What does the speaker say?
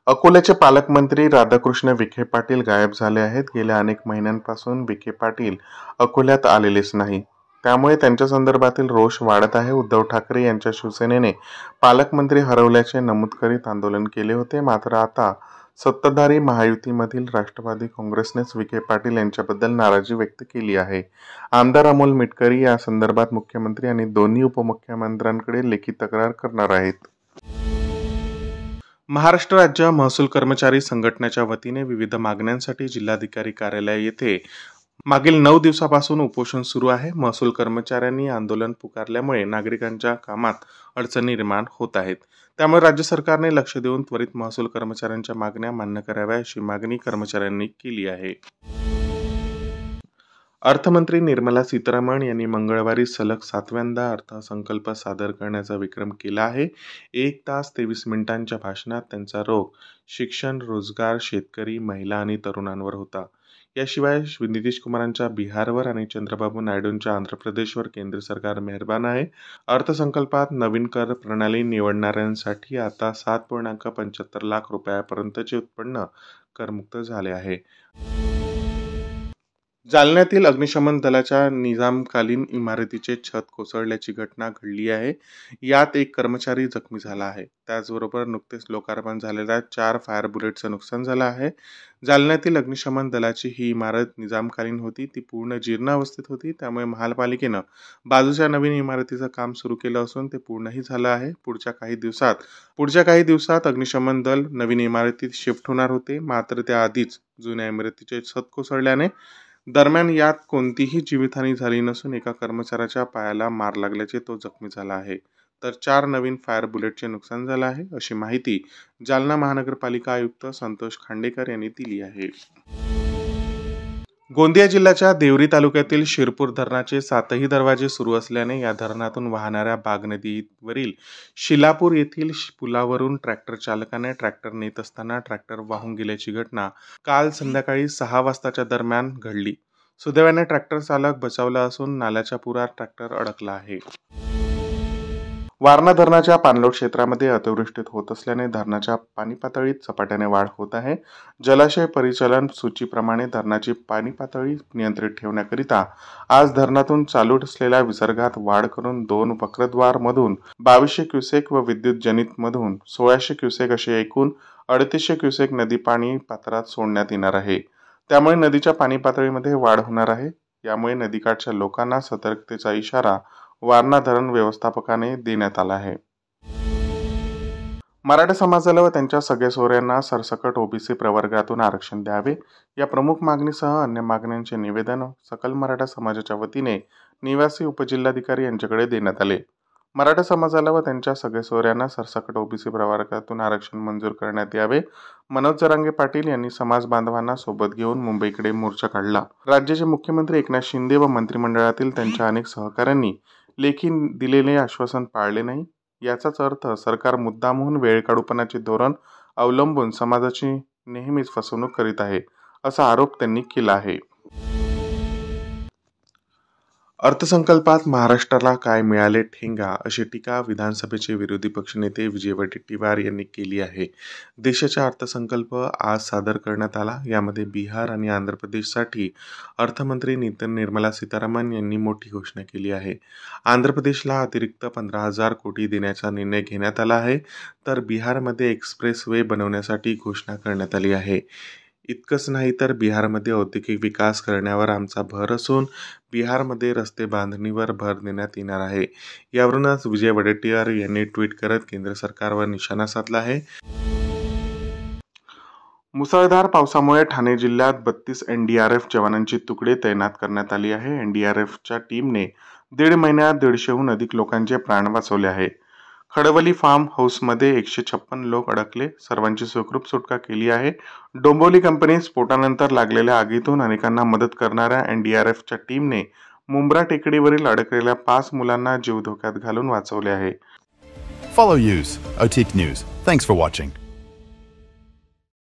अकोल्याचे पालकमंत्री राधाकृष्ण विखे पाटील गायब झाले आहेत. गेल्या अनेक महिन्यांपासून विखे पाटील अकोल्यात आलेलेच नाही. त्यामुळे त्यांच्या संदर्भातील रोष वाढत आहे. उद्धव ठाकरे यांच्या शिवसेनेने पालकमंत्री हरवल्याचे नमूद करीत आंदोलन केले होते. मात्र आता सत्ताधारी महायुतीमधील राष्ट्रवादी काँग्रेसनेच विखे पाटील यांच्याबद्दल नाराजी व्यक्त केली आहे. आमदार अमोल मिटकरी या संदर्भात मुख्यमंत्री आणि दोन्ही उपमुख्यमंत्र्यांकडे लेखी तक्रार करणार आहेत. महाराष्ट्र राज्य महसूल कर्मचारी संघटनेच्या वतीने विविध मागण्यांसाठी जिल्हाधिकारी कार्यालय येथे मागील 9 दिवसापासून उपोषण सुरू आहे. महसूल कर्मचाऱ्यांनी आंदोलन पुकारल्यामुळे नागरिकांच्या कामात अडचणी निर्माण होत आहेत. त्यामुळे राज्य सरकारने लक्ष देऊन त्वरित महसूल कर्मचाऱ्यांच्या मागण्या मान्य कराव्या अशी मागणी कर्मचाऱ्यांनी केली आहे. अर्थमंत्री निर्मला सीतारामन यांनी मंगळवारी सलग 7व्यांदा अर्थसंकल्प सादर करण्याचा विक्रम केला आहे. 1 तास 23 मिनिटांच्या भाषणात त्यांचा रोख शिक्षण, रोजगार, शेतकरी, महिला आणि तरुणांवर होता. याशिवाय नितीश कुमारांच्या बिहारवर आणि चंद्रबाबू नायडूंच्या आंध्र प्रदेशवर केंद्र सरकार मेहरबान आहे. अर्थसंकल्पात नवीन कर प्रणाली निवडणाऱ्यांसाठी आता 7.75 लाख रुपयापर्यंतचे उत्पन्न करमुक्त झाले आहे. जालन्यातील अग्निशमन दलाच्या निजामकालीन इमारतीचे छत कोसळल्याची घटना घडली आहे. यात एक कर्मचारी जखमी झाला आहे. त्याचबरोबर नुकतेच लोकार्पण झालेल्या 4 फायर बुलेटचं नुकसान झालं आहे. जालन्यातील अग्निशमन दलाची ही इमारत निजामकालीन होती. ती पूर्ण जीर्ण अवस्थेत होती. त्यामुळे महापालिकेनं बाजूच्या नवीन इमारतीचं काम सुरू केलं असून ते पूर्णही झालं आहे. पुढच्या काही दिवसात अग्निशमन दल नवीन इमारतीत शिफ्ट होणार होते. मात्र त्याआधीच जुन्या इमारतीचे छत कोसळल्याने दरम्यान यात कोणतीही जीवितहानी झाली नसून एका कर्मचाऱ्याच्या पायाला मार लागल्याचे तो जखमी झाला आहे. तर 4 नवीन फायर बुलेटचे नुकसान झालं आहे अशी माहिती जालना महानगरपालिका आयुक्त संतोष खांडेकर यांनी दिली आहे. गोंदिया जिल्ह्याच्या देवरी तालुक्यातील शिरपूर धरणाचे 7ही दरवाजे सुरू असल्याने या धरणातून वाहणाऱ्या बाग नदीवरील शिलापूर येथील पुलावरून ट्रॅक्टर चालकाने ट्रॅक्टर नेत असताना ट्रॅक्टर वाहून गेल्याची घटना काल संध्याकाळी 6 वाजताच्या दरम्यान घडली. सुदैवाने ट्रॅक्टर चालक बचावला असून नाल्याच्या पुरात ट्रॅक्टर अडकला आहे. वारणा धरणाच्या पाणलोट क्षेत्रामध्ये अतिवृष्टी होत असल्याने धरणाच्या पाणी पातळीत झपाट्याने वाढ होत आहे. जलाशय परिचालन सूचीप्रमाणे धरणाची पाणी पातळी नियंत्रित ठेवण्याकरिता आज धरणातून चालू असलेल्या विसर्गात वाढ करून 2 उपक्रद्वार मधून 2200 क्युसेक व विद्युत जनित मधून 1600 क्युसेक असे एकूण 3800 क्युसेक नदी पाणी पात्रात सोडण्यात येणार आहे. त्यामुळे नदीच्या पाणी पातळीमध्ये वाढ होणार आहे. यामुळे नदीकाठच्या लोकांना सतर्कतेचा इशारा वारणा धरण व्यवस्थापकाने देण्यात आला आहे. मराठा समाजाला व त्यांच्या सगळ्या सोयऱ्यांना सरसकट ओबीसी प्रवर्गातून आरक्षण द्यावे या प्रमुख मागणीसह अन्य मागण्यांचे निवेदन सकल मराठा समाजाच्या वतीने निवासी उपजिल्हाधिकारी यांच्याकडे देण्यात आले. मराठा समाजाला व त्यांच्या सगळ्या सोयऱ्यांना सरसकट ओबीसी प्रवर्गातून आरक्षण मंजूर करण्यात यावे. मनोज जरांगे पाटील यांनी समाज बांधवांना सोबत घेऊन मुंबईकडे मोर्चा काढला. राज्याचे मुख्यमंत्री एकनाथ शिंदे व मंत्रिमंडळातील त्यांच्या अनेक सहकाऱ्यांनी लेखी दिलेले आश्वासन पाळले नाही. याचाच अर्थ सरकार मुद्दामहून वेळकाढूपणाचे धोरण अवलंबून समाजाची नेहमीच फसवणूक करीत आहे असा आरोप त्यांनी केला आहे. अर्थसंकल्पात महाराष्ट्राला काय मिळाले ठेंगा अशी टीका विधानसभेचे विरोधी पक्षनेते विजय वडेट्टीवार यांनी केली आहे. देशाचा अर्थसंकल्प आज सादर करण्यात आला. यामध्ये बिहार आणि आंध्र प्रदेशसाठी अर्थमंत्री निर्मला सीतारामन यांनी मोठी घोषणा केली आहे. आंध्र प्रदेशला अतिरिक्त 15,000 कोटी देण्याचा निर्णय घेण्यात आला आहे. तर बिहारमध्ये एक्सप्रेस वे बनवण्यासाठी घोषणा करण्यात आली आहे. इतकंच नाही तर बिहारमध्ये औद्योगिक विकास करण्यावर आमचा भर असून बिहारमध्ये रस्ते बांधणीवर भर देण्यात येणार आहे. यावरूनच विजय वडेट्टीवार यांनी ट्विट करत केंद्र सरकारवर निशाणा साधला आहे. मुसळधार पावसामुळे ठाणे जिल्ह्यात 32 NDRF जवानांची तुकडे तैनात करण्यात आली आहे. NDRFच्या टीमने 1.5 महिन्यात 150हून अधिक लोकांचे प्राण वाचवले आहे. खडवली फार्म हाऊसमध्ये 156 लोक अडकले. सर्वांची सुखरूप सुटका केली आहे. डोंबिवली कंपनी स्फोटानंतर लागलेल्या आगीतून अनेकांना मदत करणाऱ्या NDRFच्या टीमने मुंब्रा टेकडीवरील अडकलेल्या 5 मुलांना जीव धोक्यात घालून वाचवले आहे. Follow Use, OTIC News. Thanks for watching.